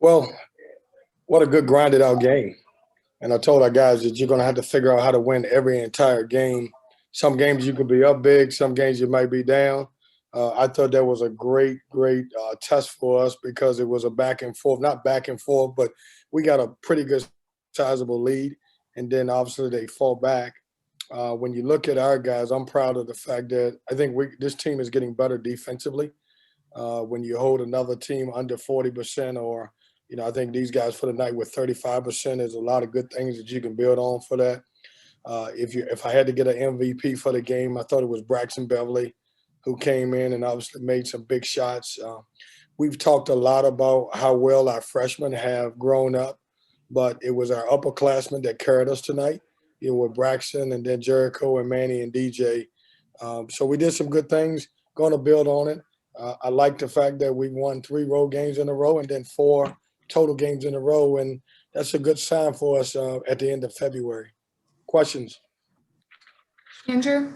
Well, what a good grinded out game. And I told our guys that you're going to have to figure out how to win every entire game. Some games you could be up big, some games you might be down. I thought that was a great test for us because it was a back and forth, not back and forth, but we got a pretty good sizable lead. And then obviously they fall back. When you look at our guys, I'm proud of the fact that I think this team is getting better defensively. When you hold another team under 40% or I think these guys for the night with 35%, there's a lot of good things that you can build on for that. If I had to get an MVP for the game, I thought it was Braxton Beverly, who came in and obviously made some big shots. We've talked a lot about how well our freshmen have grown up, but it was our upperclassmen that carried us tonight. With Braxton and then Jericho and Manny and DJ. So we did some good things. Going to build on it. I like the fact that we won 3 road games in a row and then 4 total games in a row, and that's a good sign for us at the end of February. Questions? Andrew?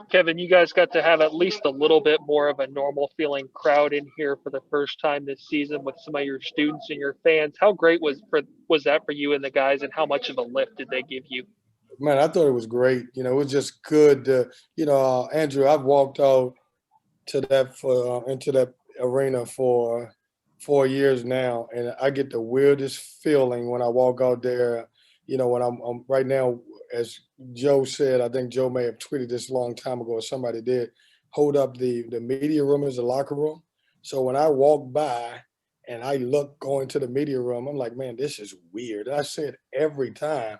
Kevin, you guys got to have at least a little bit more of a normal feeling crowd in here for the first time this season with some of your students and your fans. How great was that for you and the guys, and how much of a lift did they give you? Man, I thought it was great. It was just good. Andrew, I've walked out to into that arena for 4 years now, and I get the weirdest feeling when I walk out there. When I'm right now, as Joe said, I think Joe may have tweeted this a long time ago, or somebody did, hold up the media room as the locker room. So when I walk by and I look going to the media room, I'm like, man, this is weird. And I say it every time.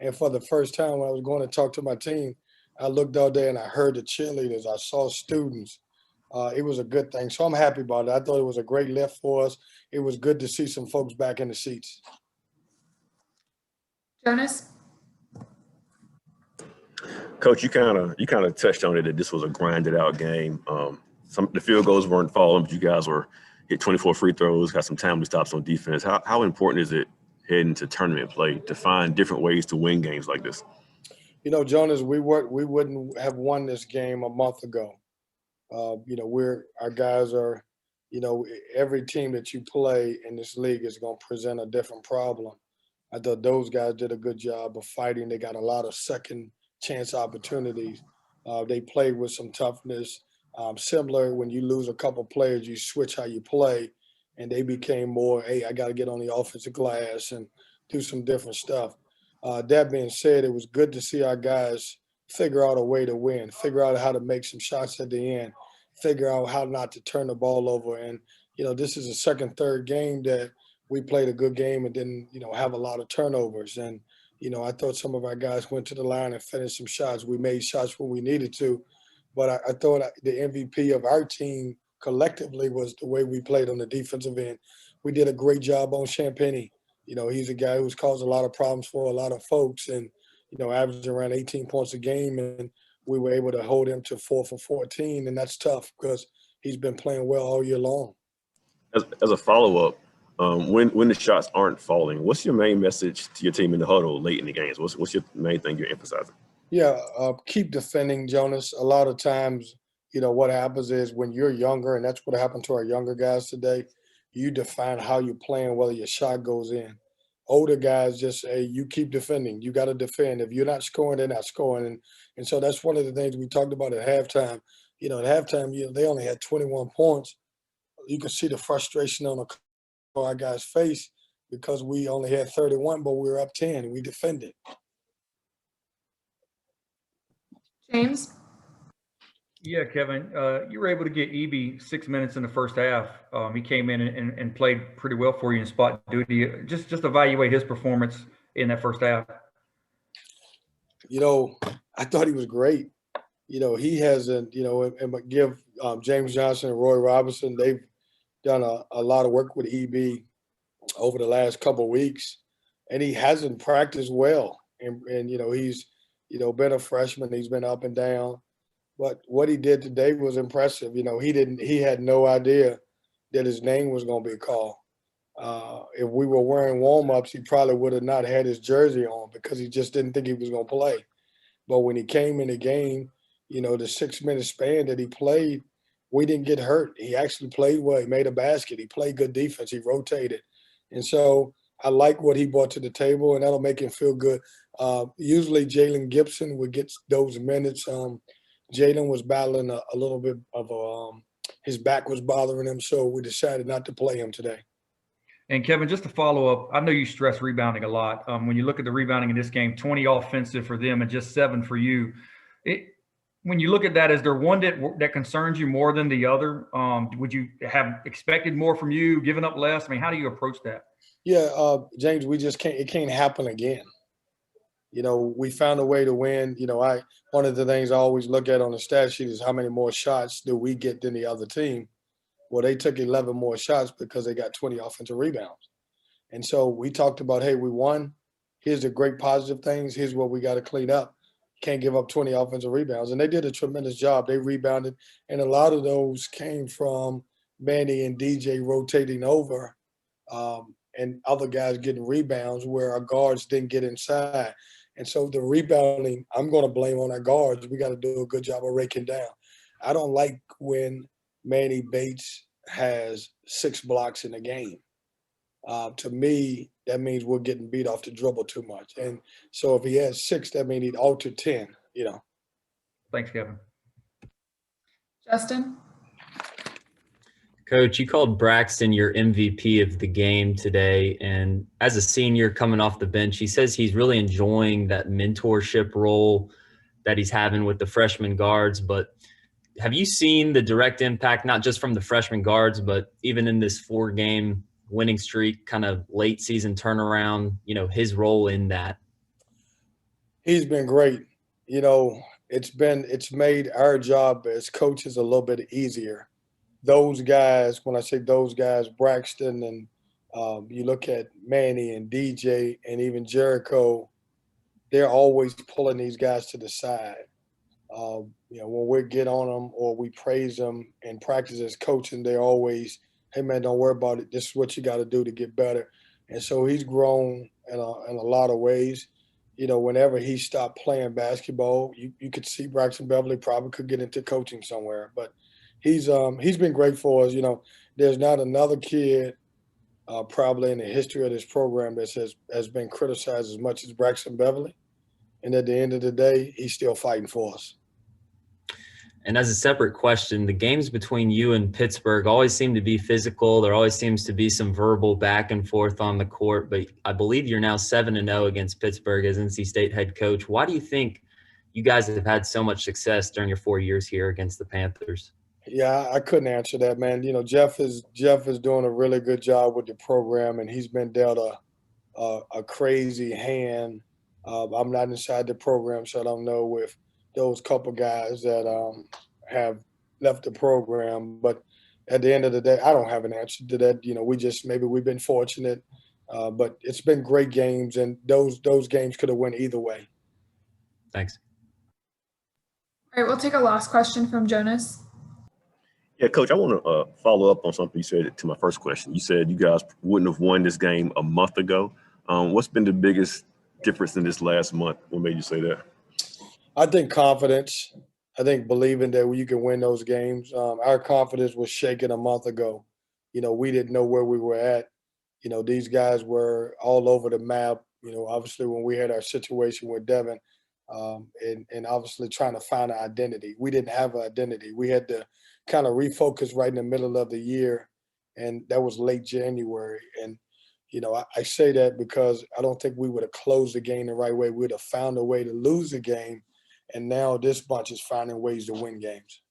And for the first time when I was going to talk to my team, I looked out there and I heard the cheerleaders. I saw students. It was a good thing. So I'm happy about it. I thought it was a great lift for us. It was good to see some folks back in the seats. Jonas? Coach, you kind of touched on it that this was a grinded out game. The field goals weren't falling, but you guys were hit 24 free throws, got some timely stops on defense. How important is it heading to tournament play to find different ways to win games like this? Jonas, we wouldn't have won this game a month ago. Our guys are, every team that you play in this league is going to present a different problem. I thought those guys did a good job of fighting. They got a lot of second chance opportunities. They played with some toughness. Similar, when you lose a couple players, you switch how you play, and they became more, hey, I got to get on the offensive glass and do some different stuff. That being said, it was good to see our guys figure out a way to win, figure out how to make some shots at the end, figure out how not to turn the ball over. And, this is the third game that we played a good game and didn't, have a lot of turnovers. And, I thought some of our guys went to the line and finished some shots. We made shots when we needed to. But I thought the MVP of our team collectively was the way we played on the defensive end. We did a great job on Champagny. He's a guy who's caused a lot of problems for a lot of folks and, averaging around 18 points a game. And we were able to hold him to 4 for 14. And that's tough because he's been playing well all year long. As a follow-up, when the shots aren't falling, what's your main message to your team in the huddle late in the games? What's your main thing you're emphasizing? Yeah, keep defending, Jonas. A lot of times, what happens is when you're younger, and that's what happened to our younger guys today, you define how you're playing, whether your shot goes in. Older guys just say, you keep defending. You got to defend. If you're not scoring, they're not scoring. And so that's one of the things we talked about at halftime. At halftime, they only had 21 points. You can see the frustration on our guys' face because we only had 31, but we were up 10 and we defended. James? Yeah, Kevin, you were able to get Eby 6 minutes in the first half. He came in and played pretty well for you in spot duty. Just evaluate his performance in that first half. I thought he was great. He hasn't, and give James Johnson and Roy Robinson, they've done a lot of work with EB over the last couple of weeks, and he hasn't practiced well. And he's, been a freshman. He's been up and down. But what he did today was impressive. He had no idea that his name was going to be called. If we were wearing warm-ups, he probably would have not had his jersey on because he just didn't think he was going to play. But when he came in the game, the 6 minute span that he played, we didn't get hurt. He actually played well. He made a basket. He played good defense. He rotated. And so I like what he brought to the table, and that'll make him feel good. Usually Jalen Gibson would get those minutes. Jalen was battling a little bit of his back was bothering him, so we decided not to play him today. And Kevin, just to follow up, I know you stress rebounding a lot. When you look at the rebounding in this game, 20 offensive for them and just 7 for you. When you look at that, is there one that concerns you more than the other? Would you have expected more from you, giving up less? I mean, how do you approach that? Yeah, James, we just can't. It can't happen again. We found a way to win. One of the things I always look at on the stat sheet is how many more shots do we get than the other team. Well, they took 11 more shots because they got 20 offensive rebounds. And so we talked about, hey, we won. Here's the great positive things. Here's what we got to clean up. Can't give up 20 offensive rebounds. And they did a tremendous job. They rebounded. And a lot of those came from Manny and DJ rotating over and other guys getting rebounds where our guards didn't get inside. And so the rebounding, I'm going to blame on our guards. We got to do a good job of raking down. I don't like when Manny Bates has 6 blocks in a game. To me, that means we're getting beat off the dribble too much. And so if he has 6, that means he'd alter 10, Thanks, Kevin. Justin? Coach, you called Braxton your MVP of the game today. And as a senior coming off the bench, he says he's really enjoying that mentorship role that he's having with the freshman guards. But have you seen the direct impact, not just from the freshman guards, but even in this 4-game winning streak, kind of late season turnaround, his role in that? He's been great. It's made our job as coaches a little bit easier. Those guys, when I say those guys, Braxton and you look at Manny and DJ and even Jericho, they're always pulling these guys to the side. When we get on them or we praise them in practice as coaching, they're always, hey, man, don't worry about it. This is what you got to do to get better. And so he's grown in a lot of ways. Whenever he stopped playing basketball, you could see Braxton Beverly probably could get into coaching somewhere. But he's been great for us. There's not another kid probably in the history of this program that has been criticized as much as Braxton Beverly. And at the end of the day, he's still fighting for us. And as a separate question, the games between you and Pittsburgh always seem to be physical. There always seems to be some verbal back and forth on the court. But I believe you're now 7-0 against Pittsburgh as NC State head coach. Why do you think you guys have had so much success during your 4 years here against the Panthers? Yeah, I couldn't answer that, man. Jeff is doing a really good job with the program, and he's been dealt a crazy hand. I'm not inside the program, so I don't know if those couple guys that have left the program. But at the end of the day, I don't have an answer to that. Maybe we've been fortunate, but it's been great games, and those games could have went either way. Thanks. All right, we'll take a last question from Jonas. Yeah, Coach, I want to follow up on something you said to my first question. You said you guys wouldn't have won this game a month ago. What's been the biggest difference in this last month? What made you say that? I think confidence. I think believing that you can win those games. Our confidence was shaken a month ago. We didn't know where we were at. These guys were all over the map. Obviously when we had our situation with Devin and obviously trying to find an identity. We didn't have an identity. We had to kind of refocus right in the middle of the year, and that was late January. And I say that because I don't think we would have closed the game the right way. We would have found a way to lose the game, and now this bunch is finding ways to win games.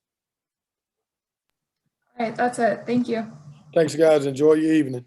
All right, that's it. Thank you. Thanks, guys. Enjoy your evening.